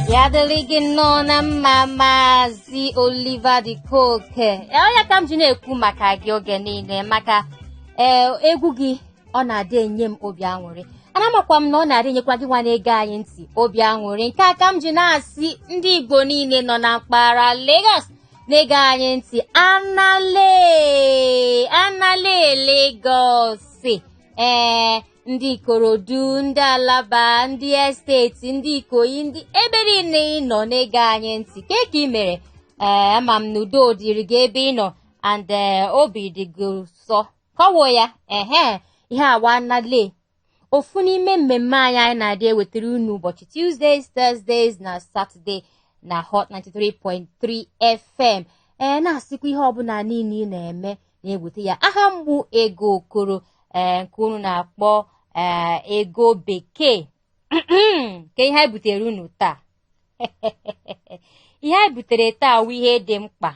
Ya dịrị gị nnọọ na mma Maazị Oliver De Coque. Onye ka m ji na-ekwu maka gị oge niile maka egwu gị ọ na-adị enye m obi aṅụrị. Anamakwa m na ọ na-adị enyekwa gị nwa na-ege anyị ntị obi aṅụrị. Nke a ka m ji na-asị ndị Igbo niile nọ na mpaghara Lagos na-ege anyị ntị anale Lagos. Ndị Ikorodu, ndị Alaba, ndị Esteti, ndị Ikoyi, ndị ebe niile ị nọ na-ege anyị ntị. Ka ị mere ama m na udo dịrị gị ebe ị nọ and obi dị gị ụsọ kọwụ ya ihe awa anale ofu n'ime mmemme anyị na-adị ewetara unu ụbọchị Tuesdays, Thursdays na Saturday na Hot 93.3 FM. Na-asịkwa ihe ọbụla niile ị na-eme na-eweta ya. Aha mgbu Ego Okoro nke unu na-akpọ ego bekee. Ka ihe anyị butere unu taa ihe anyị butere taa wụ ihe dị mkpa,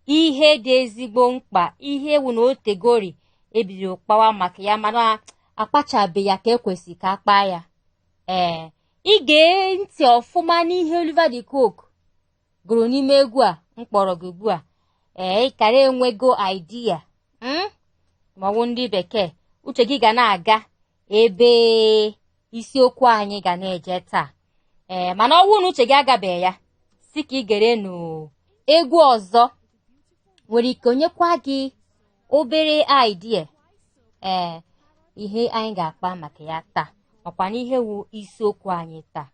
ihe dị ezigbo mkpa, ihe wụ na otegori ebido kpawa maka ya mana akpachabe ya ka ekwesị ka akpa ya. Ị ga-ege ntị ọfụma n'ihe Oliver De Coque gụrụ n'ime egwu a mkpọrọ gị ugbu a. Ị kara enwego idea maọbụ ndị bekee uche gị ga na-aga ebe isiokwu anyị ga na-eje taa. Mana ọ bụrụ na uche gị agabeghị ya si ka ị gere egwu ọzọ nwere ike onyekwa gị obere idea ihe anyị ga-akpa maka ya taa makwa na ihe wu isiokwu anyị taa.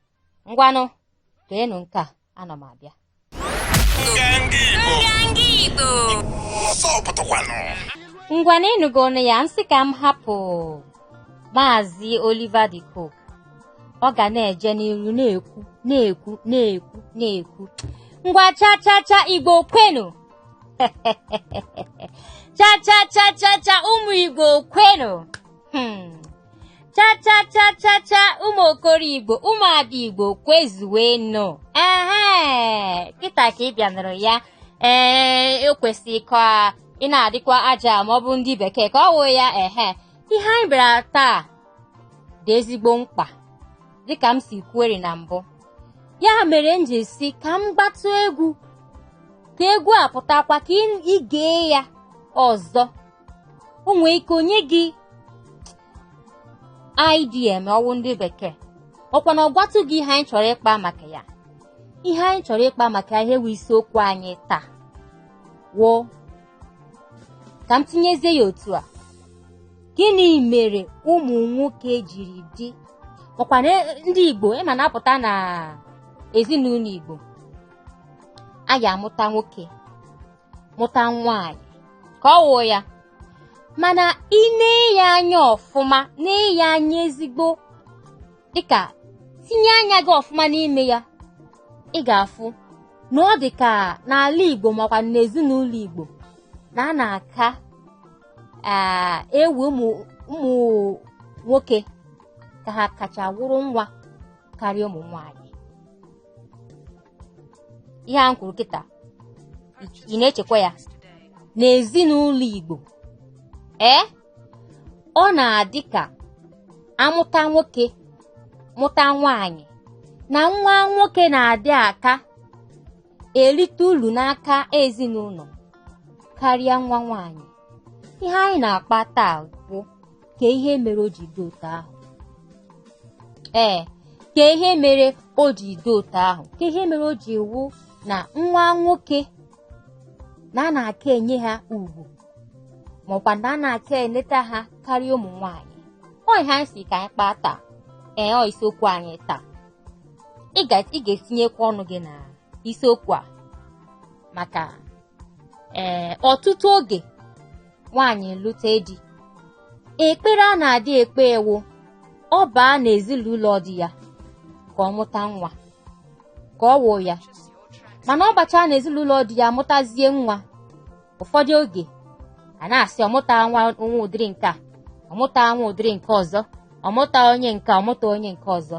Ngwanụ geenụ nke a, ana m abịa. Ngwana ịnụgo ọnụ ya nsị ka m hapụ Maazị Oliver De Coque. Ọ ga na-eje n'iru na-ekwu ngwa cha Igbo kwenu cha ụmụ Igbo kwenu cha ụmụ okoro Igbo, ụmụ ada Igbo kwezuwe nọ. Kịta ka ị bịanụrụ ya. O kwesịrị ka ị na-adịkwa aja ma ọ bụ ndị bekee ka ọ wụ ya. Ihe anyị bịara taa dị ezigbo mkpa dịka m si kwueri na mbụ. Ya mere m ji si ka m gbatụ egwu ka egwu a pụtakwa ka ị gee ya ọzọ. O nwee ike onye gị idea ma ọ bụ ndị bekee ọkwa na ọ gbatụ gị ihe anyị chọrọ ịkpa maka ya. Ihe anyị chọrọ ịkpa maka ihe wụ isiokwu anyị taa wụ ka m tinyezie ya otu a. Gịnị mere ụmụ nwoke jiri dị ọkwa na ndị Igbo ịma na-apụta na ezinụlọ Igbo a ga-amụta nwoke mụta nwaanyị ka ọ wụ ya, mana ine ya anya ọfụma ya anya ezigbo dịka tinye anya gị ọfụma n'ime ya, ị ga-afụ na ọ dịka n'ala Igbo makwa n'ezinụlọ Igbo na a na-aka ewu ụmụ nwoke ka ha kacha wụrụ nwa karịa ụmụ nwaanyị. Ihe a m kwuru kịta ị na-echekwa ya n'ezinụlọ Igbo. Ọ na-adị ka amụta nwoke mụta nwaanyị na nwa nwoke na-adị aka erite uru n'aka ezinụlọ karịa nwa nwaanyị. Ihe anyị na-akpa taa bụ ka ihe mere o ji dị otu ahụ. Ka ihe mere o ji dị otu ahụ, ka ihe mere o ji wụ na nwa nwoke na a na-aka enye ha ugwu maọkwa na a na-aka eneta ha karịa ụmụ nwaanyị. Ihe anyị si ka anyị kpaa taa. Ọ isiokwu anyị taa. Ị ga-etinyekwa ọnụ gị na isiokwu a maka ọtụtụ oge nwaanyị lụta di, ekpere a na-adị ekpe ewu ọ baa n'ezinụlọ di ya ka ọ mụta nwa ka ọ wụ ya, mana ọ bachaa n'ezinụlọ di ya mụtazie nwa. Ụfọdụ oge a na-asị ọmụta nwa ụdịrị nke a, ọmụta nwa ụdịrị nke ọzọ, ọmụta onye nke ọmụta onye nke ọzọ.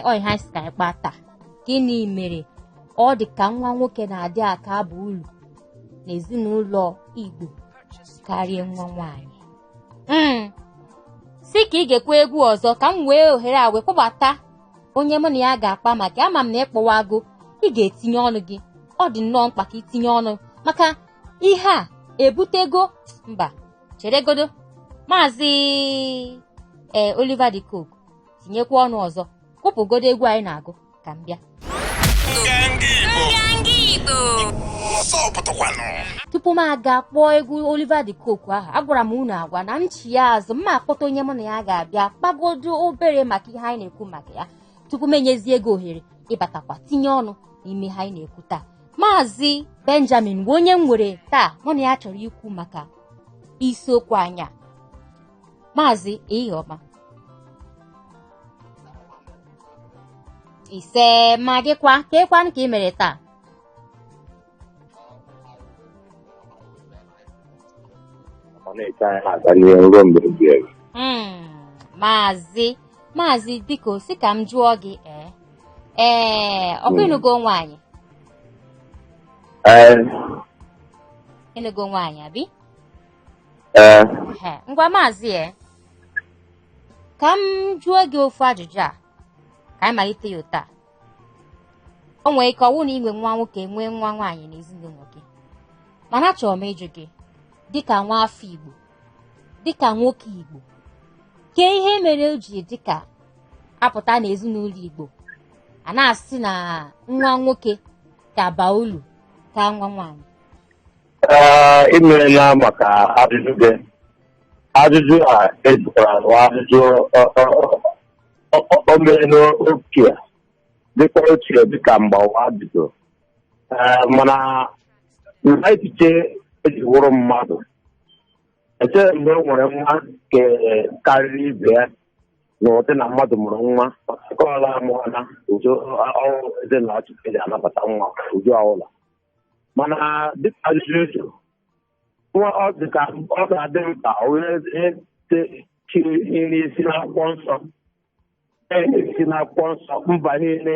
Ọ ihe anyị si ka anyị kpaa taa. Gịnị mere ọ dị ka nwa nwoke na-adị aka abụ uru n'ezinụlọ Igbo karịa nwa nwaanyị? Si ka ị ga-ekwe egwu ọzọ ka m wee ohere a wee kpọbata onye mụ na ya ga-akpa maka ama m na ịkpọwago ị ga-etinye ọnụ gị ọ dị nnọọ mkpa ka itinye ọnụ maka ihe a ebutego mba cheregodo maazị Oliver De Coque tinyekwa ọnụ ọzọ kwụpụgodo egwu anyị na-agụ ka m bịa tupu m aga kpọọ egwu Oliver De Coque ahụ agwara m unu agwa na nchi ya azụ mma akpọta onye mụ na ya ga-abịa kpagodo obere maka ihe anyị na-ekwu maka ya tupu m enyezie ego ohere ịbatakwa tinye ọnụ n'ime ihe anyị na-ekwu taa Maazị Benjamin bụ onye m nwere taa mụ na ya chọrọ ikwu maka isiokwu anya Maazị Iheọma ise ma gịkwa ka ịkwanụ ka ị mere taa Maazị biko si ka m jụọ gị ọkwa nwaanyị ịnụgo nwaanyị abi ngwa maazị ka m jụọ gị ofu ajụjụ a ka anyị malite ya taa o nwere ike ọwụ na inwe nwa nwoke nwee nwa nwaanyị n'ezinụlọ gị mana achọrọ m ịjụ gị dịka nwa afọ Igbo dịka nwoke Igbo kee ihe mere o ji dịka apụta n'ezinụlọ Igbo a na-asị na nwa nwoke ga-aba ulu ka nwa nwaanyị imeela maka ajụjụ gị ajụjụ a ejukwara ajụjụ o mere n'oke dịka ochie dịka mgbawa bido mana na echiche eji wụrụ mmadụ eche mgbe o nwere nwa nke karịrị ibe ya na ụdị na mmadụ mụrụ nwa akọọla amụọla ụjọ ọrụ eze na ọchịchị ji anabata nwa ụjọ ọbụla mana dịka ajụjụ eju nwa ọ dịka ọ ga-adị mkpa iri isi n'akwụkwọ nsọ esi n'akwụkwọ nsọ mba niile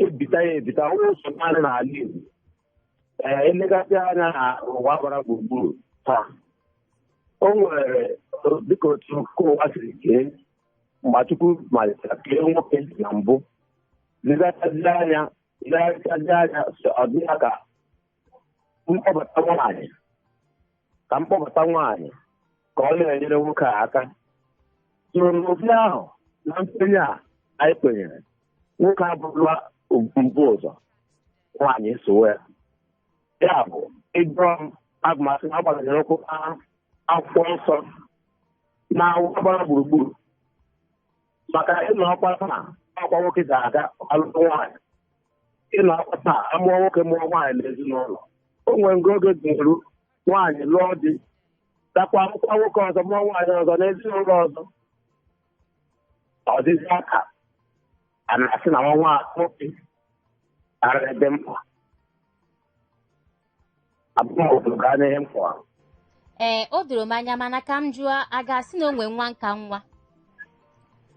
ebita ya ebita ụzọ naanị n'ala Igbo elegasị anya na ụwa gbara gburugburu taa o nwere dịka otu ụwa siri kee mgbe Chukwu malitere kee nwoke na mbụ legachazi anya ọ dịla ka mkpọbata nwaanyị ka ọ na-enyere nwoke a aka soro n'obi ahụ na nkwenye a anyị kwenyere nwoke abụrụla mbụ ụzọ nwaanyị sowe ya bụ ịjụọ m agụmasị na agbanyere ụkwụ akwụkwọ nsọ na gbara gburugburu maka ịnọ ọkwa taa ọkwa nwoke ga-aga alụrụ nwaanyị ịnọ ọkwa taa amụọ nwoke mụọ nwaanyị n'ezinụlọ o nwere ngo oge ga-eru nwaanyị lụọ di takwa akwụkwọ nwoke ọzọ mụọ nwaanyị ọzọ n'ezinụlọ ọzọ ọ dịzi aka a na-asị na nwa nwoke karịrị dị mkpa abụmobodo ga n'ihe mkpa o doro m anya mana ka m jụọ a ga-asị na o nwee nwa nka nwa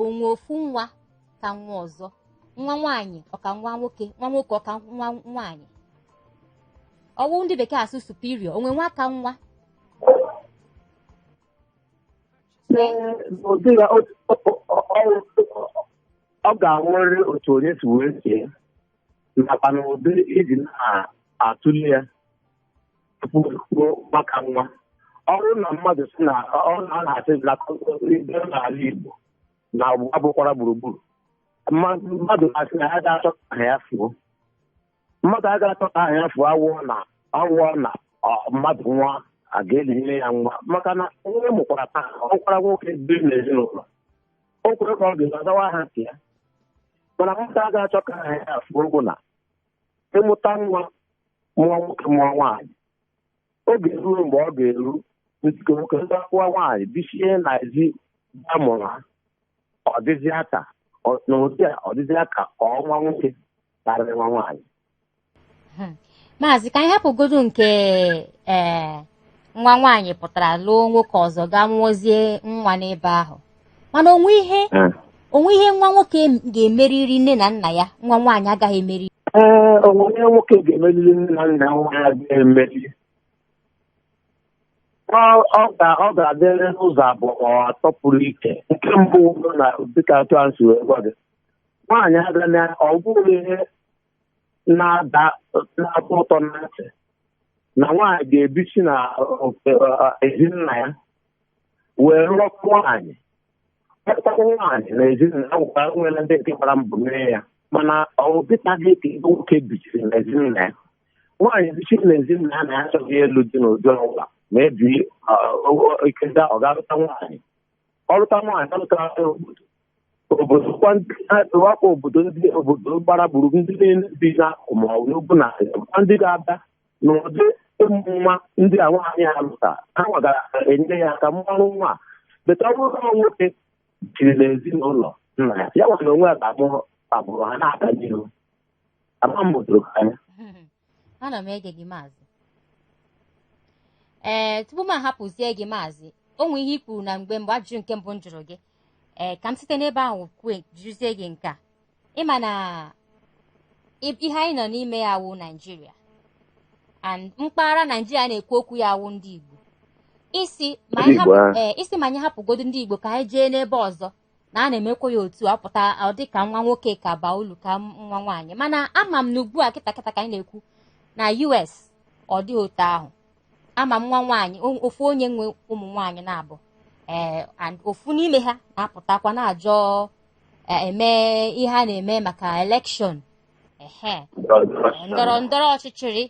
onwe ofu nwa ka nwa ọzọ nwa nwaanyị ọka nwa nwoke ọka nwa nwaanyị ọwụ ndị bekee asụ superior onwe nwa ka nwa ọ ga-anwere otu onye si wee sie nakwa na ụdị iji na-atụle ya tupu maka nwa ọ bụrụ na mmadụ si na ọ na-asị n'ala Igbo na ọgbụgba bụkwara gburugburu mmadụ asị na ya ga-achọ ka ya fuo mmadụ a ga-achọ ka aha ya fuo awụọ na mmadụ nwa a ga-elinye ya nwa maka na onye mụkwara taa ọkwara nwoke bi n'ezinụlọ o kwere ka ọ ga-azawa aha nke ya mana nwata a ga-achọ ka aha ya fuo bụ na ịmụta nwa mụọ nwoke mụọ nwaanyị oge ruo mgbe ọ ga-eru nke nwoke ndị akwụwa nwaanyị bichie na ezi ya mụrụ ha ọ dịzị aka n'ụdị a ọ dịzị aka ka ọnwa nwoke karịrị nwa nwaanyị maazị ka anyị hapụgodu nke nwa nwaanyị pụtara lụọ nwoke ọzọ gaa mụọzie nwa n'ebe ahụ mana onwe ihe nwa nwoke ga-emeriri nne na nna ya nwa nwaanyị agaghị emeri onwe ihe nwoke ga-emeriri nne na nna nwa ya ga-emeri ọ ga-adịrị n'ụzọ abụọ atọ pụrụ iche nke mbụ na dịka atụ asị wee gwa gị nwaanyị aga na ọ bụghị ihe na-atọ ụtọ na ntị na nwaanyị ga-ebisi na ezinụlọ ya wee lụọ nwaanyị ọkpụkpọ nwaanyị na ezinụlọ gwụkwa nwere ndị nke gbara mbọ mee ya mana ọ dịtaghị ka ebe nwoke bichiri na ezinụlọ ya nwaanyị bichiri na ezinụlọ ya na ya achọghị elu dị n'ụdị ọbụla ma ebi ikeda ọ ga-alụta nwaanyị ọlụta nwaanyị ọlụtara obodo wakwa obodo gbara gburugburu ndị bi n'akụkụ ma ọ bụ n'ugwu na ndị ga-abịa n'ụdị ụmụ nwa ndị a nwaanyị alụta ha nwagara enye ya aka mmanụ nwa beta ọ bụrụ na nwoke jiri n'ezinụlọ nna ya ya nwere onwe ya ga-amụ agbụrụ ha na-aga n'ihu ama m doro anya. Ana m ege gị maazị. Tupu m ahapụzie gị maazị, o nwere ihe i kwuru na mgbe ajụjụ nke mbụ m jụrụ gị ka m site n'ebe ahụ jụzie gị nke a ịma na ihe anyị nọ n'ime ya wụ Naijiria and mpaghara Naijiria na-ekwu okwu ya wụ ndị Igbo isi ma anyị hapụgodo ndị Igbo ka anyị jee n'ebe ọzọ na a na-emekwa ya otu apụta ọ dị ka nwa nwoke ka baa ulu ka nwa nwaanyị mana ama m na ugbu a kịta ka anyị na-ekwu na US ọ dịghị otu ahụ ama m nwa nwaanyị ofu onye nwe ụmụ nwaanyị na-abụ and ofu n'ime ha na-apụtakwa na-ajọ eme ihe a na-eme maka elekshọn ndọrọ ndọrọ ọchịchịrị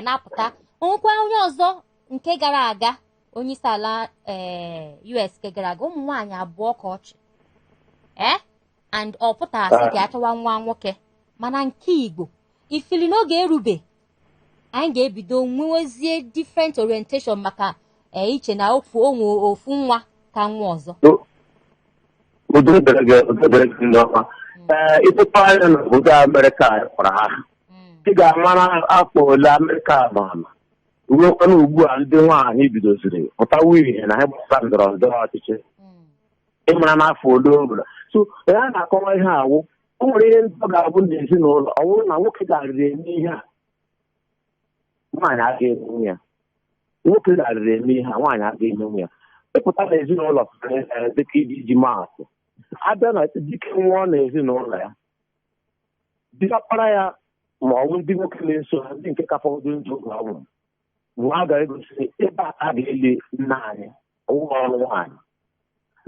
na-apụta onwekwa onye ọzọ nke gara aga onye isi ala US nke gara aga ụmụ nwaanyị abụọ ka ọchị and ọ pụtasị ka achọwa nwa nwoke mana nke Igbo ifili n'oge erube anyị ga-ebido nwewezie different orientation maka iche na ofu nwa ka nwa ọzọ ịtụta anya n'obodo Amerịka kwara ha ị ga-amara afọ ole Amerịka gbara ruokwana ugbu a ndị nwaanyị bidoziri pụtawa ihe na ha gbasara ndọrọ ndọrọ ọchịchị ịmara n'afọ ole ọbụla so ya na-akọwa ihe awụ o nwere ihe ndị ọ ga-abụ n'ezinụlọ ọ bụrụ na nwoke ga-arịrị eme ihe a nwaanyị agaghị emenwu ya nwoke ga-arịrị eme ihe a nwaanyị agaghị emenwu ya ịpụta na ezinụlọ dịka iji maatụ abịa na dike nwụọ na ezinụlọ ya dịkapara ya ma ọ bụ ndị nwoke na-eso ha ndị nke ka fọdụ ndụ oge ọ nwụrụ nwa a ga-egosi ebe a ga-eli nna anyị ụlọ ọrụ nwaanyị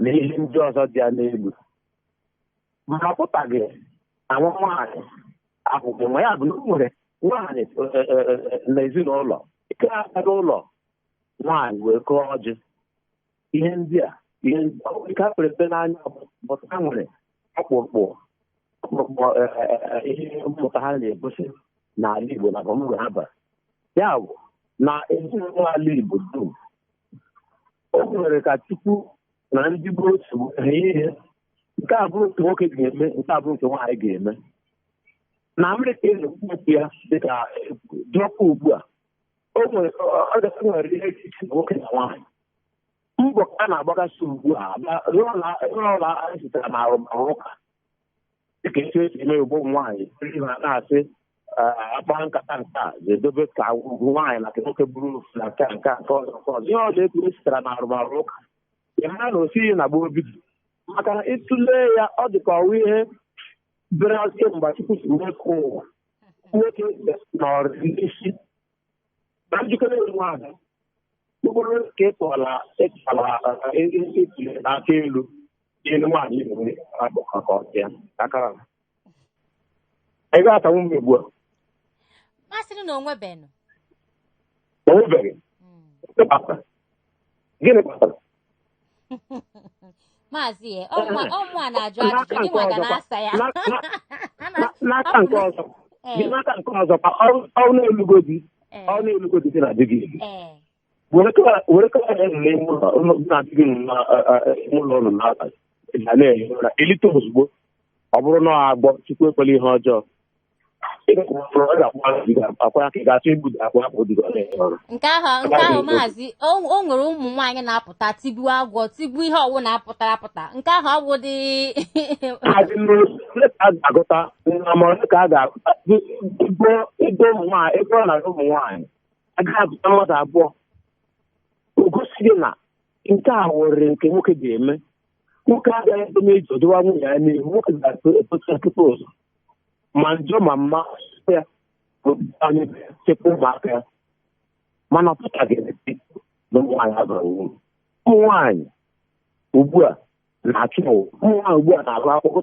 na ihe ndị ọzọ dị ya n'elu ma apụtaghị na nwa nwaanyị akwụkwọ nwa ya bụ na o nwere nwaanyị na ezinụlọ ike agaghị ụlọ nwaanyị wee kụọ ọjị ihe ndị a ihe ike a kpere mpe n'anya bọta nwere ọkpụrụkpụ ihe mmụta ha na-egosi n'ala Igbo na ọmụrụ ha bara ya bụ na ezinụlọ ala Igbo dum o nwere ka Chukwu na ndị bụ otu ihe nke a bụrụ nke nwoke ga-eme nke a bụrụ nke nwaanyị ga-eme na Amerịka na-ekwu okwu ya dịka dọkụ ugbu a o nwere ihe echichi na nwoke na nwaanyị mbọ ka a na-agbagasị ugbu a ụlọ anyị sitere na arụmarụ ụka dịka etu esi eme ugbo nwaanyị na-asị akpa nkata nke a ga-edobe ka ugwu nwaanyị na nwoke bụrụ ofu na nke ọzọ ihe ọzọ ekwu sitere na arụmarụ ụka ya mara na osighi na gboo bido maka na ịtụle ya ọ dịka ọwụ ihe bere kemgbe Chukwu si nwoke ụwa nwoke nọrọ n'isi na njikere nwaanyị mkpụrụ ka ịtụala aka elu elu nwaanyị nwere akpọ maka ọsịa akara anyị ga-atanwu mgbe ugbu a masịrị na onwebeghị gịnị kpatara maazị ọmụ a na-ajụ ajụjụ gị maka na-asa ya n'aka nke ọzọ ka ọ na-elugo di na di gị were kọwa ya nle na-adịghị n'ụlọ ụlọ n'abalị na-ehi ụra elite ozugbo ọ bụrụ na ọ agbọ Chukwu ekwela ihe ọjọọ nke ahụ maazị o nwere ụmụ nwaanyị na-apụta tigbuo agwọ tigbuo ihe ọwụ na-apụtara apụta nke ahụ ọ bụ dị agụta ka a ga-agụta ego na ụmụ nwaanyị agaghị agụta mmadụ abụọ o gosighị na nke a wụrịrị nke nwoke ga-eme nwoke agaghị ebe meji odowa nwunye ya n'ihu nwoke ga-ekpota ụzọ ma njọ ma mma ya anyị chekwa ụmụaka ya mana ọ pụtaghị na ụmụ nwaanyị azụrụ nwunye ụmụ nwaanyị ugbu a na-achụ ụmụ nwaanyị ugbu a na-agụ akwụkwọ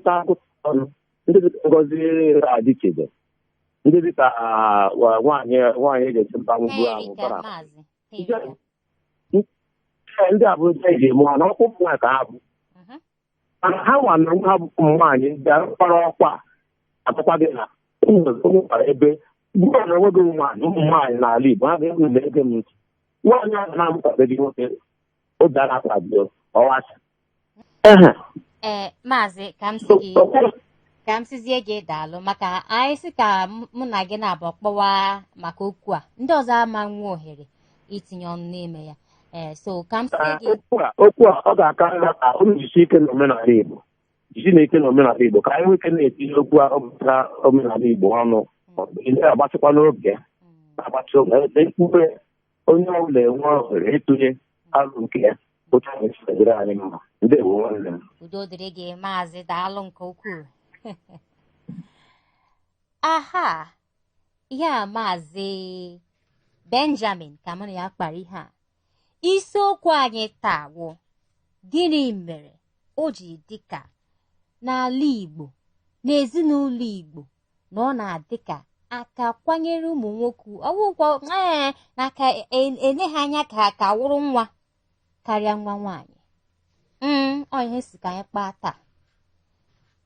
ọnụ ndị dịka Ngozi Adichie ndị dịka nwaanyị eji mba ngwugwu ahụ bara ndị a bụ ndị eji eme ọnụ ọkwa ụmụ nwaanyị ka ha bụ mana ha nwa na nwa ha bụ ụmụ nwaanyị ndị kpara ọkwa atụkwadị na ụmụkwara ebe ugbu a na enweghị ụmụ nwaanyị n'ala Igbo ha ga-enwe na ege m ntị nwaanyị ahụ na-amụkwabeghị nwoke o dara akpa abụọ ọwacha maazị ka m sizie gị daalụ maka anyị sị ka mụ na gị na-abụ kpọwa maka okwu a ndị ọzọ ama nwe ohere itinye ọnụ n'ime ya so ka m sie gị okwu a ọ ga-akarịra ka unu jisi ike n'omenala Igbo jisi na ike n'omenala Igbo ka anyị nwee ike na-etinye okwu a ọbụtara omenala Igbo ọnụ ndị agbachikwa n'oge agbachi ekwube onye ọbụla enwe ohere ịtụnye alụ nke ya otu anyị sidere anyị mma ndewo nwanne m udo dịrị gị maazị daalụ nke ukwuu aha ihe a maazị Benjamin ka mụ na ya kpara ihe a isiokwu anyị taa bụ gịnị mere o ji dị ka n'ala Igbo n'ezinụlọ Igbo na ọ na-adị ka aka kwanyere ụmụ nwoke ọgwụgwọ n'aka enye ha anya ka wụrụ nwa karịa nwa nwaanyị ọ ihe si ka anyị kpaa taa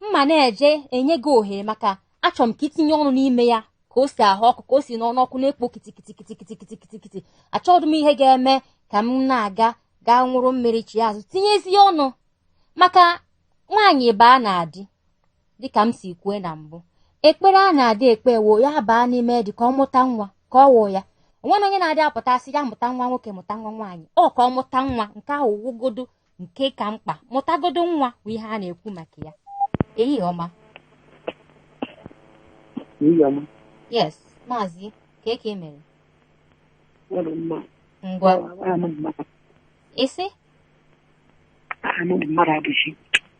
mma na-eje enye gị ohere maka achọrọ m ka itinye ọnụ n'ime ya ka o si ahụ ọkụ ka o si n'ọnụ ọkụ na-ekpo kitikitikitikitikitikitikiti achọghị m ihe ga-eme ka m na-aga gaa nwụrụ mmiri chi azụ tinyezie ọnụ maka nwaanyị baa na-adị dịka m si kwue na mbụ ekpere a na-adị ekpe wo ya baa n'ime dị ka ọ mụta nwa ka ọ wụ ya onwe na onye na-adị apụtasị ya mụta nwa nwoke mụta nwa nwaanyị ọ ka ọ mụta nwa nke ahụ wụgodo nke ka mkpa mụtagodo nwa bụ ihe a na-ekwu maka ya ehihie ọma yes maazị ka eke mere ngwa isi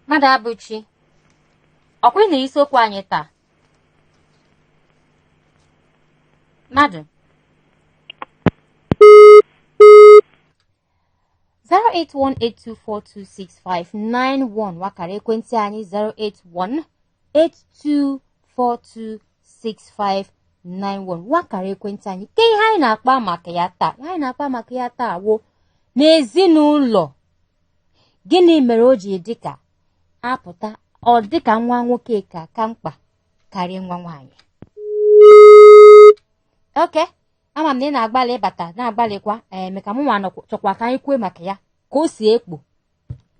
mmadụ abụchi ọkwa ị nụrụ isiokwu anyị taa mmadụ 08182426591 wakara ekwentị anyị 08182426591 wakara ekwentị anyị ke ihe anyị na-akpa maka ya taa anyị na-akpa maka ya taa wo n'ezinụlọ gịnị mere o ji dịka apụta ọ dịka nwa nwoke ka mkpa karịa nwa nwaanyị oke ama m na ị na-agbalị ịbata na-agbalịkwa maka mụ nwa chọkwa ka anyị kwue maka ya ka o si ekpo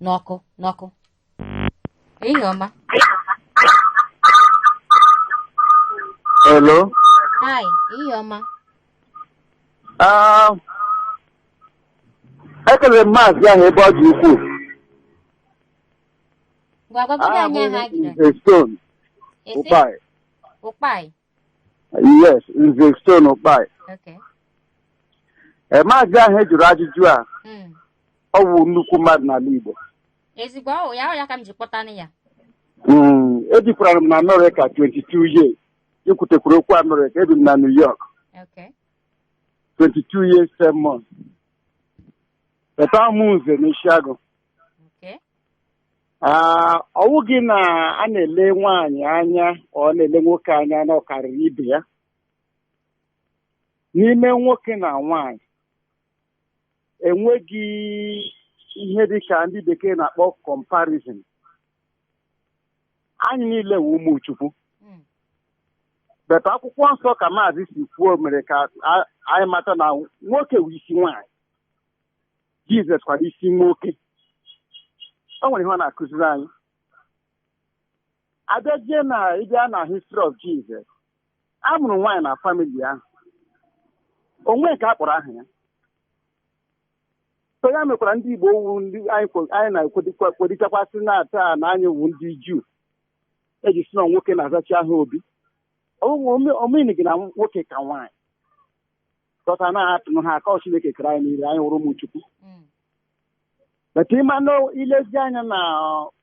n'ọkụ ehihie ọma hello hi ehihie ọma ekelere m maazị ahụ ebe ọ dị ukwuu gwagwagodi anyị aha gị ụkpai yes nze stone ụkpai okay maazị ahụ ejụrụ ajụjụ a ọ bụ nnukwu mmadụ n'ala Igbo ezigbo ya ka m ji kpọtanụ ya ejikwara m na Amerịka 22 years ikwutekwuru okwu Amerịka ebi m na New York 22 years 7 months peta mụ nze n'Ishiagụ ọwụ gị na a na-ele nwaanyị anya ọ na-ele nwoke anya na ọ karịrị ibe ya n'ime nwoke na nwaanyị enweghị ihe dịka ndị bekee na-akpọ comparison anyị niile wụ ụmụ Chukwu beta akwụkwọ nsọ ka maazị si kwuo mere ka anyị mata na nwoke wụ isi nwaanyị Jizọs kwara isi nwoke o nwere ihe ọ na-akụziri anyị abịazie na ịbịa na history of Jesus a mụrụ nwaanyị na famili ahụ onwe nke a kpọrọ aha ya so ya mekwara ndị Igbo wu ndị anyị na-ekwedichakwasị na taa na anyị wu ndị Juu eji si na nwoke na-azachi aha obi omeni gị na nwoke ka nwaanyị dọta na-atụnụ ha aka Chineke kere anyị niile anyị hụrụ ụmụ Chukwu bete ịma na ilezi anya na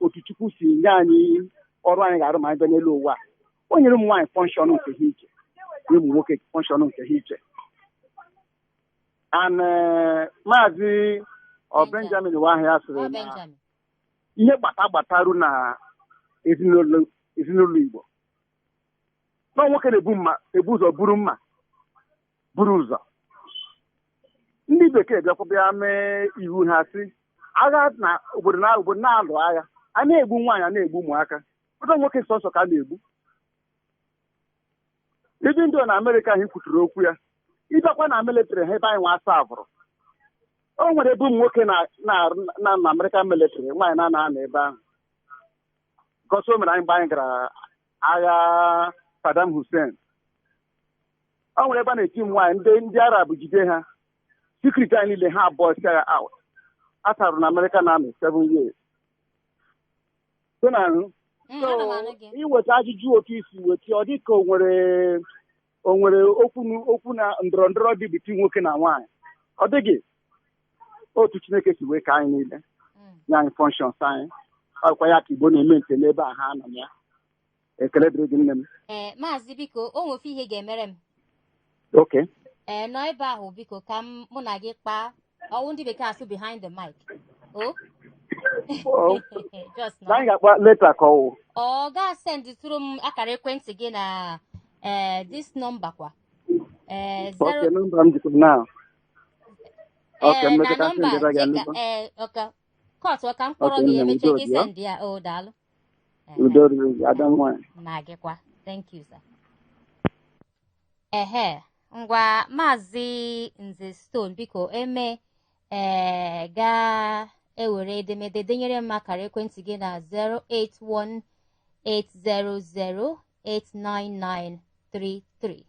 otu Chukwu si nye anyị ọrụ anyị ga-arụ ma anyị bịa n'elu ụwa o nyere ụmụ nwaanyị fọnshọn nke ha iche na ụmụ nwoke fọnshọn nke ha iche and maazị Benjamin Wahi ya sịrị na ihe gbataru na ezinụlọ Igbo na nwoke na-ebu ụzọ buru mma buru ụzọ ndị bekee bịakwa bịa mee iwu ha sị agha na obodo na-alụ agha a na-egbu nwaanyị a na-egbu ụmụaka ụzọ nwoke sọsọ ka a na-egbu ibi ndị na Amerịka ahụ kwuturu okwu ya ịbịakwa na militri ha ebe anyị nwa asa avụrụ o nwere ebe ụmụ nwoke na Amerịka militri nwaanyị na-ana ebe ahụ gosi o mere anyị mgbe anyị gara agha Saddam Hussein o nwere ebe a na-eti ụmụ nwaanyị ndị Arab jide ha sekuriti anyị niile ha abụọ si agha out a tarụ na Amerịka na amị 7 years so na iweta ajụjụ otu isi weta ọ dị ka o nwere okwu na ndọrọ ndọrọ dị biti nwoke na nwaanyị ọ dịghị otu Chineke si wee ka anyị niile nye anyị fọnshọns anyị ọkwa ya ka Igbo na-eme ntele ebe a ha nọ ya ekele dịrị gị nne m maazị biko o nwefe ihe ga-emere m oke nọ ebe ahụ biko ka mụ na gị kpaa ọwụ ndị bekee asụ behind the mic anyị ga-akpa leta ka ọ ga-send tụrụ m akara ekwentị gị na this number kwa nọmba m jikwa na na nọmba kọtụ ka m kpọrọ gị emeche gị send ya daalụ na gịkwa thank you sir ngwa maazị Nze Stone biko ga-ewere edemede denyere m akara ekwentị gị na 08180089933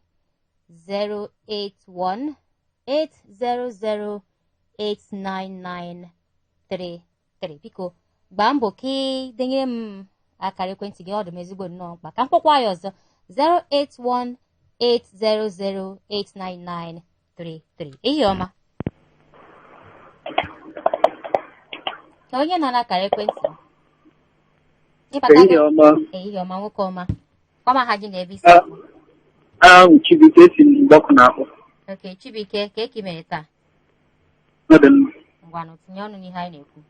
08180089933 biko gbaa mbọ ka ị denyere m akara ekwentị gị ọ dị m ezigbo nnọọ mkpa ka m kpọkwa ya ọzọ 08180089933 ihe ọma ka onye nọ n'akara ekwentị ehihie ọma nwoke ọma ọma ha gị na-ebe isi ahụ Chibuike si mgbọkụ na-akpọ oke Chibuike ka eke mere taa ngwanụ tinye ọnụ n'ihe anyị na-ekwu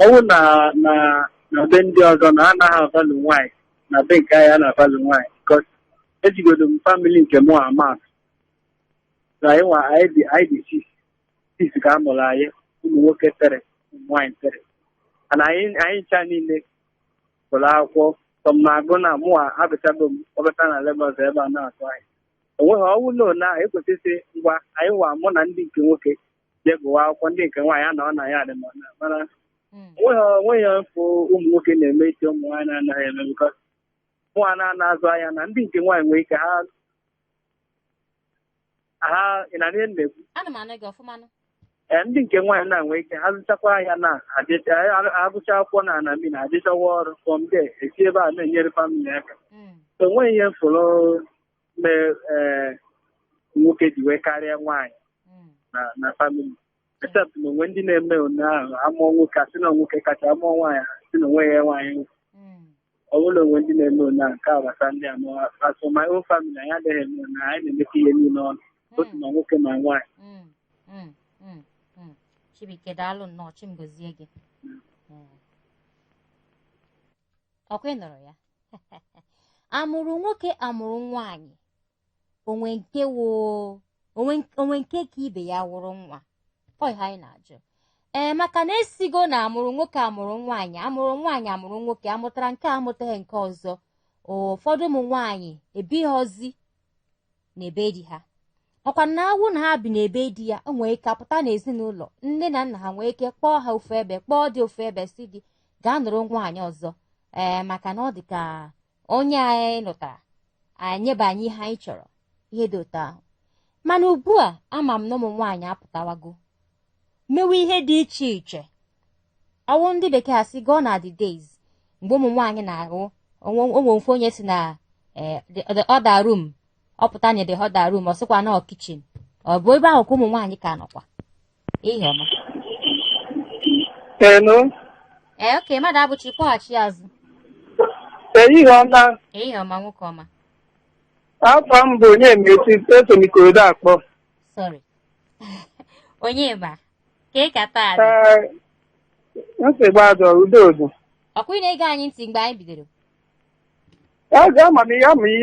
ọnwụ na be ndị ọzọ na anaghị avalụ nwaanyị na be nke anyị a na-avalụ nwaanyị bikos ejigodo m famili nke mụ amat na ịnwa anyị dị sis ka a mụrụ anyị ụmụ nwoke tere ụmụ nwaanyị tere mana anyị ncha niile gụrụ akwụkwọ tọmagụ na mụ abịachago m ọbata na Legọs ebe a na-atụ anyị onweghị ọnwụ na ekwesịsị ngwa anyị nwa mụ na ndị nke nwoke jee gụwa akwụkwọ ndị nke nwaanyị a nọ na ya dị mana onweghị mfụ ụmụ nwoke na-eme isi ụmụ nwaanyị na-anaghị eme bikọs nwa na-azụ ahịa na ndị nke nwaanyị nwere ike ha na ihe na-ekwu ndị nke nwaanyị na-enwe ike ha zụchakwa ahịa na agụcha akwụkwọ na anami na adịchawa ọrụ fọm de esi ebe a na-enyere famili aka onweghị ihe mfụrụ nwoke ji wee karịa nwaanyị na famili except na onwe ndị na-eme ụnyaahụ amụọ nwoke asị na nwoke kacha amụọ nwaanyị si na onwe ya nwaanyị ọ bụla onwe ndị na-eme ụnyaahụ nke agbata ndị amụọ asụ my own family anyị adịghị eme na anyị na-emekọ ihe niile ọnụ otu ma nwoke ma nwaanyị Chibuike daalụ nnọọ chi m gozie gị ọkwa ị nụrụ ya amụrụ nwoke amụrụ nwaanyị onwe nke ka ibe ya wụrụ nwa ọ ihe anyị na-ajụ maka na esigo na amụrụ nwoke amụrụ nwaanyị amụrụ nwoke amụtara nke amụtaghị nke ọzọ ụfọdụ ụmụ nwaanyị ebighọzi na ebe di ha ọkwa na awụ na ha bi n'ebe di ya o nwere ike apụta n'ezinụlọ nne na nna ha nwere ike kpọọ ha ofu ebe kpọọ dị ofu ebe si dị gaa nụrụ nwaanyị ọzọ maka na ọ dị ka onye anyị lụtara anyị nyebe anyị ihe anyị chọrọ ihe dị otu ahụ mana ugbu a ama m na ụmụ nwaanyị apụtawago mewe ihe dị iche iche ọwụ ndị bekee asị gone are the days mgbe ụmụ nwaanyị na-ahụ onwe mfe onye si na the other room ọ pụta na the other room ọ sịkwa na kitchen ọ bụ ebe ahụ ka ụmụ nwaanyị ka nọkwa ihe ọma Hello. oke mmadụ abụchi kpọghachi azụ Ihe ọma. ihe ọma nwoke ọma Afọ m bụ onye mmechi eso m Ikorodu akpọ. sorry onye ma ka ị ka taa dị Nsogbu adọ udo. ọkwa ị na-ege anyị ntị mgbe anyị bidoro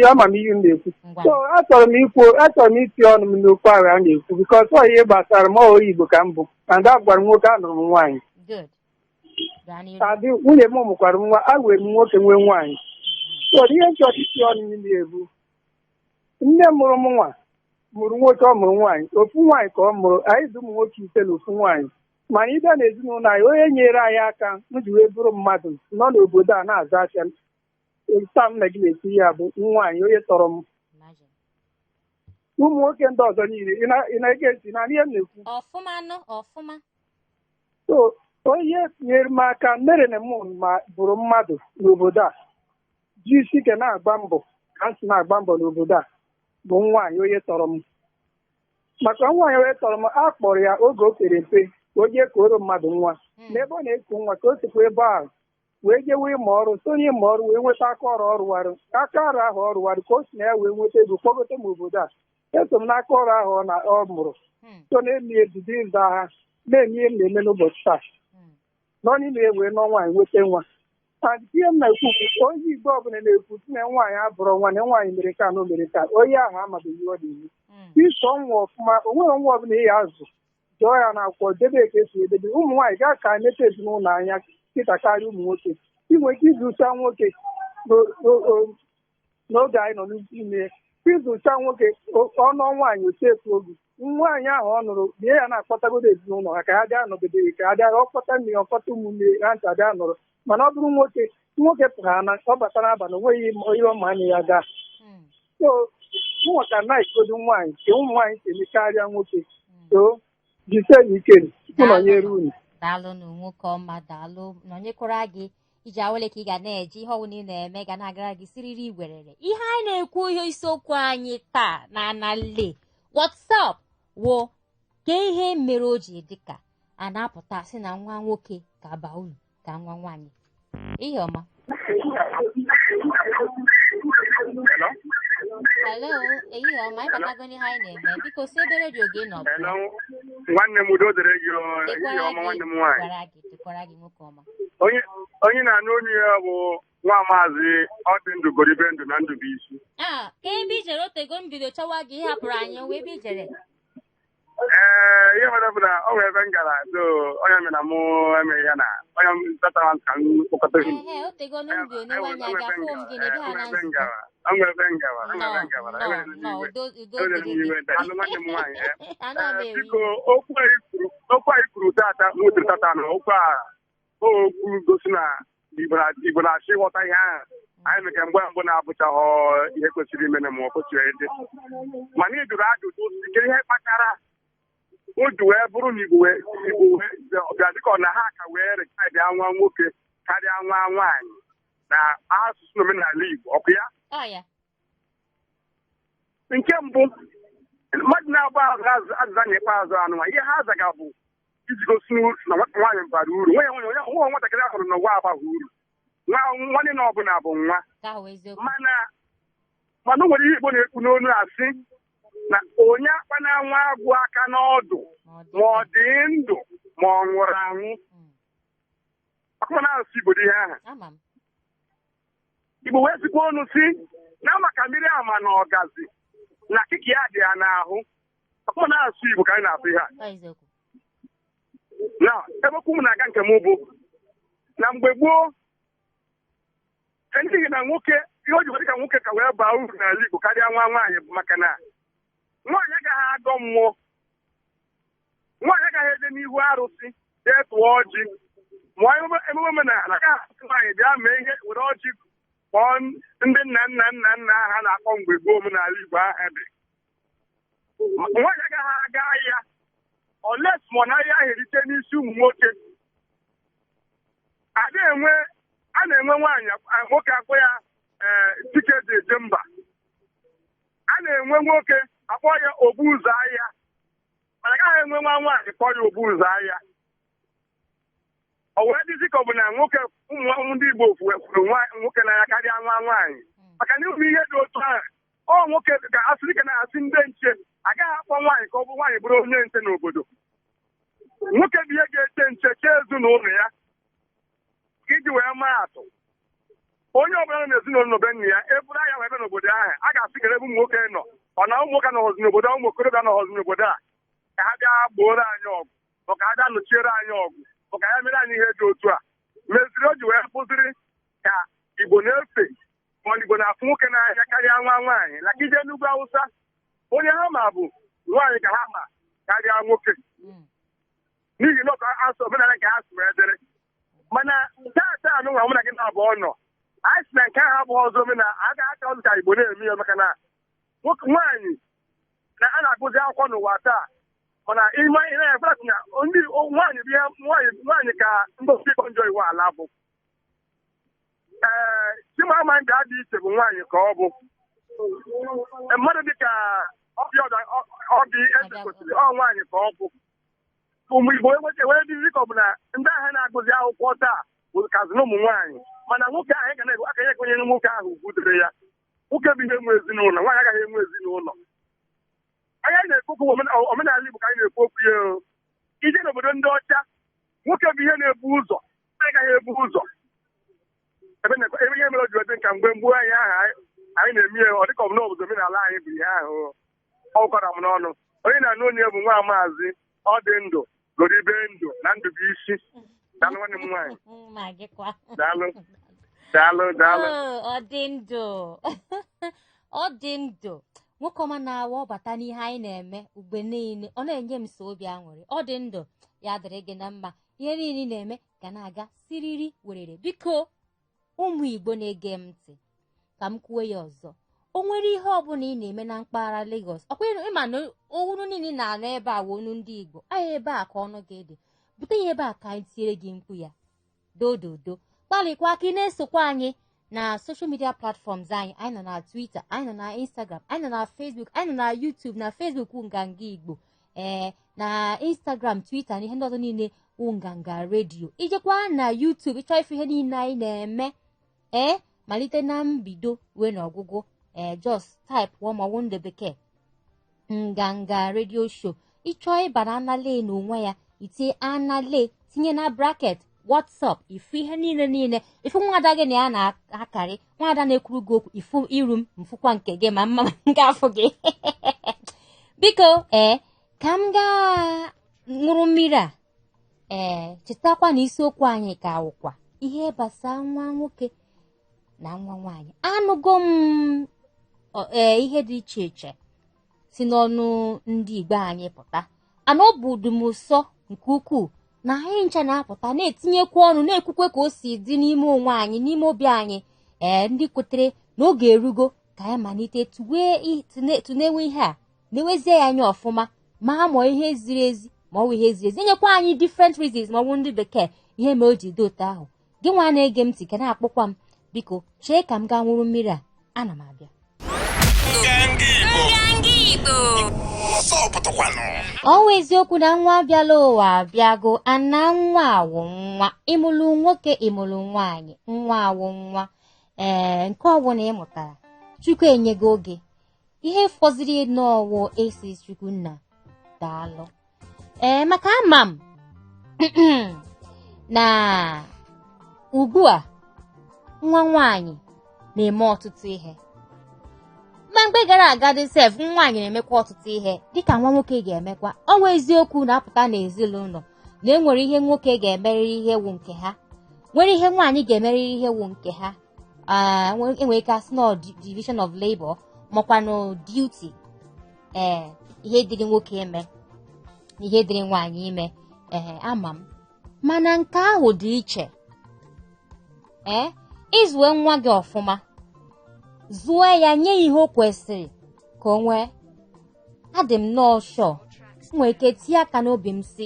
amamihe m na-ekwu. So achọrọ m iti ọnụ m n'okwu ahụ a na-ekwu bikọs ọ ihe gbasara m onye Igbo ka m bụ na ndị agwara m nwoke anụrụ m nwaanyị. good Adị nwunye m mụkwara nwa a were m nwoke nwee nwaanyị. So ihe nchọrọ iti ọnụ m na-ebu nne m mụrụ m nwa mụrụ nwoke ọ mụrụ nwaanyị ofu nwaanyị ka ọ mụrụ anyị dị ụmụ nwoke ise na ofu nwaanyị mana ịbịa n'ezinụlọ anyị onye nyere anyị aka m ji wee bụrụ mmadụ nọ n'obodo a na-azụ ahịa taa m na gị na-eti ya bụ nwaanyị onye tọrọ m ụmụ nwoke ndị ọzọ niile ị na-ege ntị na ihe m na-ekwu ọfụma so onye nyere m aka mere na m ma bụrụ mmadụ n'obodo a ji isi ike na-agba mbọ ka m si na-agba mbọ n'obodo a bụ nwaanyị onye tọrọ m maka nwaanyị onye tọrọ m a kpọrọ ya oge o pere mpe ka o jee koro mmadụ nwa n'ebe ọ na-eku nwa ka o sikwa ebe ahụ wee jewe ịma ọrụ sonye ịma ọrụ wee nweta aka ọrụ ọrụwarụ aka ọrụ ahụ ọ rụwarụ ka o si na ya wee nweta ego kpọgote m obodo a eso m n'aka ọrụ ahụ ọ mụrụ so na-emi ebido ịza agha na-eme ihe m na-eme n'ụbọchị taa nọ n'ime wee nọ nwaanyị nweta nwa ihe m na-ekwu onye Igbo ọbụla na-ekwu si na nwaanyị abụrụ nwa na nwaanyị mere ka na o mere ka onye ahụ amabeghị ọ dị iso nwa ọfụma onweghị nwa ọbụla ihe azụ jụọ ya na akwụkwọ debe ka esi edebe ụmụ nwaanyị gaa ka mete ezinụlọ anya kịta karịa ụmụ nwoke inwe ike izụcha nwoke n'oge anyị nọ n'ime izụcha nwoke ọnụ nwaanyị otefu oge nwaanyị ahụ ọ nụrụ bie ya na-akpọtagodo ezinụlọ ha ka ha bịa nọgide ka ha bịa ọkpọta mmiri ọkpọta ụmụnne ha ncha bịa nọrọ mana ọ bụrụ nwoke pụtara na ọ batara abalị onweghị ihe ọma anya ya gaa so nwata na-ekodo nwaanyị ka ụmụ nwaanyị si eme karịa nwoke so jise ike nọnyere unu daalụ na nwoke ọma daalụ nọnyekwara gị iji awele ka ị ga na-eji ihe ọbụla ị na-eme ga na-agara gị siriri igwerere ihe anyị na-ekwu ihe isiokwu anyị taa na anale WhatsApp wo ka ihe mere o ji dịka a na-apụta sị na nwa nwoke ga-aba uru ka nwa nwaanyị ihe ọma hello ehihie ọma ịbatago n'ihe anyị na-eme biko si ebe redio gị nọ nwanne m udo dịrị gị ehihie ọma nwanne m nwaanyị dịkwara gị nwoke ọma onye na-anụ onye ya bụ nwa maazị ọ dị ndụ goribe ndụ na ndụ bụ isi ka ebe ijere otego m bido chọwa gị ihe hapụrụ anyị wee ebe ijere ihe mere bụ na ọ nwere ebe m gara so onye mere na mụ emeghị ya na onye tatara ka m kpọkọta otego na mbi onye anya ga-afụ m gị na ebe ha na nzukọ biko okwu anyị kwuru tata nwetiri tata na okwu gosi na Igbo na-achọ ịghọta ihe ahụ anyị meke mgbe mbụ na-abụchaghọ ihe kwesịrị imene ma ọ kwesịrị ịdị mana ị jụrụ ajụjụ sike ihe kpatara o ji wee bụrụ na Igbo bịa dịka ọ na ha ka wee rekaidị nwa nwoke karịa nwa nwaanyị na asụsụ na omenala Igbo ọkụ ya nke mbụ mmadụ na-agba azịza na ikpeazụ anụnwa ihe ha azaga bụ iji gosi na nwata nwaanyị bara uru nwa nwatakịrị ahụrụ na ụwa abaghị uru nwanne na ọbụla bụ nwa mana o nwere ihe Igbo na-ekwu n'onu asị na onye akpana nwa agwụ aka n'ọdụ ma ọ dị ndụ ma ọ nwụrụ anwụ akụkọ na-asụ Igbo dị ihe aha Igbo wee sikwa ọnụ si na maka mmiri ama na ọgazi na akịka ya dị ya n'ahụ akụkọ na-asụ Igbo ka anyị na-asụ ihe a na ebe okwu m na-aga nke m bụ na mgbe gboo n'ihi na nwoke ihe o ji dị ka nwoke ka wee baa uru n'ala Igbo karịa nwa nwaanyị bụ maka na nwaanyị agaghị agọ mmụọ nwaanyị agaghị eje n'ihu arụsị jee tụọ ọjị mụọ emume omenala ka asụsụ nwaanyị bịa mee ihe were ọjị kpọọ ndị nna ha na-akpọ mgbe gboo omenala Igbo ahụ dị nwaanyị agaghị aga ahịa oles ma ọ naghị ahịa erite n'isi ụmụ nwoke a na-enwe nwaanyị nwoke akpọ ya tiketi eje mba a na-enwe nwoke akpọ ya obu ụzọ ahịa mana agaghị enwe nwa nwaanyị kpọọ ya obu ụzọ ahịa. O wee dịzi ka ọ bụ na nwoke ụmụ ndị Igbo kwuru nwoke n'anya karịa nwa nwaanyị maka na ịhụ ihe dị otu ahụ ọ nwoke ga-asịrị ka na-asị ndị nche agaghị akpọ nwaanyị ka ọ bụ nwaanyị bụrụ onye nche n'obodo. Nwoke bụ ihe ga-eche nche chee ezinụlọ ya iji wee maa atụ. Onye ọbụla nọ n'ezinụlọ be nna ya eburu ahịa wee bịa n'obodo ahụ a ga-asị gere ebe ụmụ nwoke nọ ọ na ụmụ nwoke nọhọzi n'obodo ụmụ okorobịa nọhọzi n'obodo a ka ha bịa gbooro anyị ọgụ ma ka ha bịa nọchiere anyị ọgụ ma ka ya mere anyị ihe dị otu a meziri o ji wee kụziri ka Igbo na-efe ma Igbo na-afụ nwoke n'ahịa karịa nwa nwaanyị laka ije n'ugwu Awụsa onye ha ma bụ nwaanyị ka ha ma karịa nwoke n'ihi na asụ omenala nke ha si wee dịrị mana taata anụnwa mụ na gị na-abụọ nọ anyị si na nke ahụ abụghị ọzọ omenala a ga-aka ọzọ ka Igbo na-eme ya maka na nwaanyị na a na-agụzi akwụkwọ n'ụwa taa mana ime ihe na-efe na ndị nwaanyị bụ ihe nwaanyị ka mbosi ịkpọ njọ iwu ala bụ Chimamanda dị iche bụ nwaanyị ka ọ bụ mmadụ dịka ọbị eze kwesịrị ọ nwaanyị ka ọ bụ ụmụ Igbo wee dịzi ka ọ bụ na ndị agha na-agụzi akwụkwọ taa bụ kazi na ụmụ nwaanyị mana nwoke ahụ ga na-egwu aka ya ekwenyere nwoke ahụ ugwu dịrị ya nwoke bụ ihe nwe ezinụlọ nwaanyị agaghị enwe ezinụlọ. Anya na-ekwu omenala Igbo ka anyị na-ekwu okwu ya ije n'obodo ndị ọcha nwoke bụ ihe na-ebu ụzọ agaghị ebu ụzọ ebe ihe mere o ji dị nka mgbe mgbu anyị ahụ anyị na-eme ya ọ dịka ọ bụ n'obodo omenala anyị bụ ihe ahụ ọ gwara m n'ọnụ onye na-anụ onye bụ nwa maazị ọ dị ndụ lụrụ ibe ndụ na ndụ bụ isi daalụ nwanne m nwaanyị daalụ ọ dị ndụ ọ dị ndụ nwoke ọma na-awa ọbata n'ihe anyị na-eme mgbe niile ọ na-enye m so obi aṅụrị ọ dị ndụ ya dịrị gị na mma ihe niile ị na-eme ga na-aga siriri werere biko ụmụ Igbo na-ege m ntị ka m kwuo ya ọzọ o nwere ihe ọbụla ị na-eme na mpaghara Lagos ọkwa ịma na owuru niile na-anọ ebe a wonu ndị Igbo anyị ebe a ka ọnụ gị dị bute ya ebe a ka anyị tinyere gị mkpu ya dododo gbalịkwa aka ị na-esokwa anyị na social media platforms anyị nọ na Twitter anyị nọ na Instagram anyị nọ na Facebook anyị nọ na YouTube na Facebook Nganga Igbo na Instagram Twitter na ihe ndị ọzọ niile Nganga Radio ijekwa na YouTube ịchọ ife ihe niile anyị na-eme malite na mbido wee na ọgwụgwụ just type maọbụ ndị bekee Nganga Radio Show ịchọọ ịba na anale n'onwe ya itinye anale tinye na bracket WhatsApp ifu ihe niile ifu nwada gị na ya na-akarị nwada na-ekwuru gị okwu ifu iru m mfụkwa nke gị ma mma nke afọ gị biko ka m gaa ṅụrụ mmiri a chetakwa na isiokwu anyị ka awụkwa ihe gbasa nwa nwoke na nwa nwaanyị anụgo m ihe dị iche iche si n'ọnụ ndị Igbo anyị pụta ana ọ bụ dum ụsọ nke ukwuu na anyị ncha na-apụta na-etinyekwa ọnụ na-ekwukwe ka o si dị n'ime onwe anyị n'ime obi anyị ndị kwetere n'oge erugo ka anyị malite tụnewe ihe a na-ewezie ya anya ọfụma ma amụọ ihe ziri ezi ma ọ bụ ihe ziri ezi enyekwa anyị different reasons ma ọ bụ ndị bekee ihe ma o ji dị otu ahụ gị nwa na-ege m ntị ka na-akpọkwa m biko chee ka m gaa nwụrụ mmiri a ana m abịa ọnwa eziokwu na nwa abịala ụwa abịago ana nwa awụ nwa ịmụlụ nwoke ịmụlụ nwaanyị nwa awụ nwa nke ọbụla ị mụtara Chukwu enyego oge ihe fọziri n'ọwụ esi Chukwu nna daalụ maka ama m na ugbu a nwa nwaanyị na-eme ọtụtụ ihe ma mgbe gara aga dị sef nwaanyị na-emekwa ọtụtụ ihe dịka nwa nwoke ga-emekwa ọnwa eziokwu na-apụta n'ezinụlọ na enwere ihe nwoke ga-emerịrị ihe wụ nke ha nwere ihe nwaanyị ga-emerịrị ihe wụ nke ha enwere ike asị na division of labor makwanụ duty ihe dịrị nwoke ime na ihe dịrị nwaanyị ime ama m mana nke ahụ dị iche ịzụwe nwa gị ọfụma zụọ ya nye ihe o kwesịrị ka o nwee adị m nnọọ shọ nwere ike tinye aka n'obi m si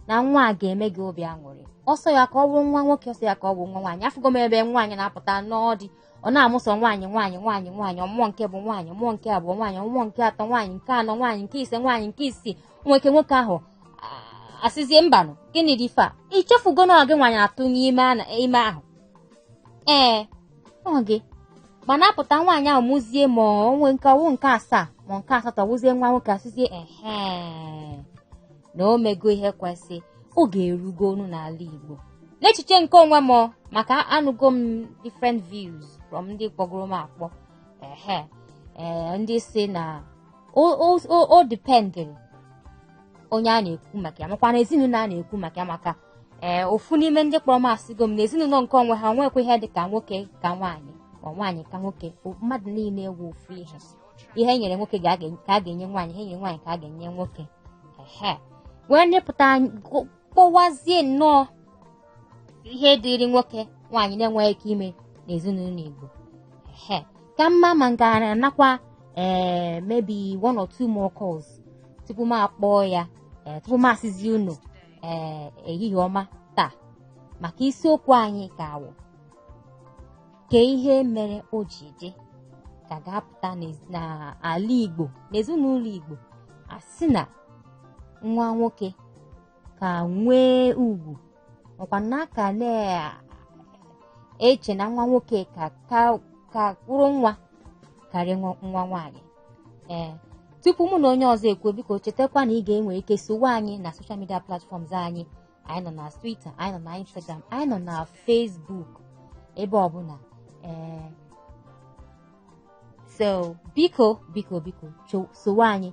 na nwa a ga-eme gị obi aṅụrị ọsọ ya ka ọ bụrụ nwa nwoke ọsọ ya ka ọ bụ nwa nwaanyị afụgo m ebe nwaanyị na-apụta n'ọdị ọ na-amụsọ nwaanyị ọmụọ nke bụ nwaanyị ọmụọ nke abụọ nwaanyị ọmụọ nke atọ nwaanyị nke anọ nwaanyị nke ise nwaanyị nke isii nwoke ahụ asịzie mbanụ gịnị dị ife a ichefugo na gị nwaanyị atụ n'ime ahụ ọ gị mana apụta nwaanyị ahụ mụzie ma onwe nke ọwụ nke asaa ma nke asatọ wụzie nwa nwoke asịzie na o mego ihe kwesị oge erugo onu n'ala Igbo n'echiche nke onwe m maka anụgo m different views from ndị kpọgoro m akpọ ndị si na o dependere onye a na-ekwu maka ya makwa na ezinụlọ a na-ekwu maka ya maka ofu n'ime ndị kpọrọ m asịgo m na ezinụlọ nke onwe ha nwekwa ihe dị ka nwoke ka nwaanyị ma nwaanyị ka nwoke mmadụ niile ewu ofu ihe nyere nwoke ka a ga-enye nwaanyị ihe nyere nwaanyị ka a ga-enye nwoke wee nyepụta kpọwazie nnọọ ihe dịrị nwoke nwaanyị na-enweghị ike ime n'ezinụlọ Igbo ka mma ma ngara nakwa maybe 1 or 2 more calls tupu m akpọọ ya tupu m asịzi unu ehihie ọma taa maka isiokwu anyị ka awụ ke ihe mere o ji dị ka ga-apụta n'ala Igbo n'ezinụlọ Igbo asị na nwa nwoke ka nwee ugwu ọkwa n'aka na-eche na nwa nwoke ka kwụrụ nwa karịa nwa nwaanyị tupu mụ na onye ọzọ ekwu biko chetakwa na ị ga-enwe ike sowe anyị na social media platforms anyị nọ na Twitter anyị nọ na Instagram anyị nọ na Facebook ebe ọbụla so biko sowe anyị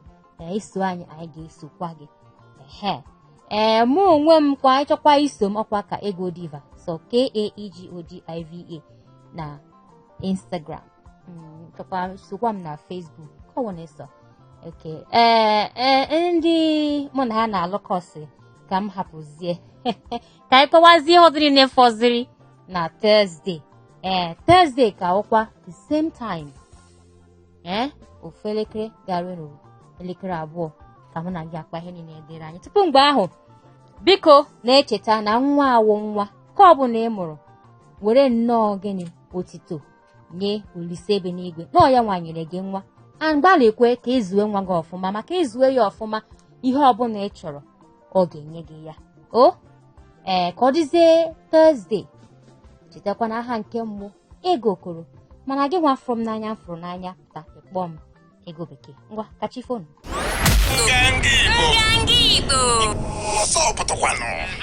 iso anyị ga-esokwa gị mụ onwe m kwa ịchọkwa iso m ọkwa ka Ego Diva so KAEGODIVA na Instagram chọkwa sokwa m na Facebook kọwọneso ndị mụ na ha na-alụkọsị ka m hapụzie ka anyị kọwazie ọdịrị na-efọziri na Thursday Thursday ka ọkwa the same time ofu elekere gara elekere abụọ ka mụ na gị akpa ihe niile edere anyị tupu mgbe ahụ biko na-echeta na nwa awụ nwa ka ọ bụ na ị mụrụ were nnọọ gịnị otito nye Olise ebe n'igwe nọọ ya nwanyere gị nwa mgbalịkwe ka ịzụwe nwa gị ọfụma maka ịzụwe ya ọfụma ihe ọbụla ị chọrọ ọ ga-enye gị ya ka ọ dịzie Thursday chetakwa na aha nke mbụ Ego Okoro mana gị nwa fụrụ m n'anya m fụrụ n'anya pụta ịkpọ m Ego Bekee ngwa kachi fonu Nganga Igbo. Ọsọ pụtakwanụ.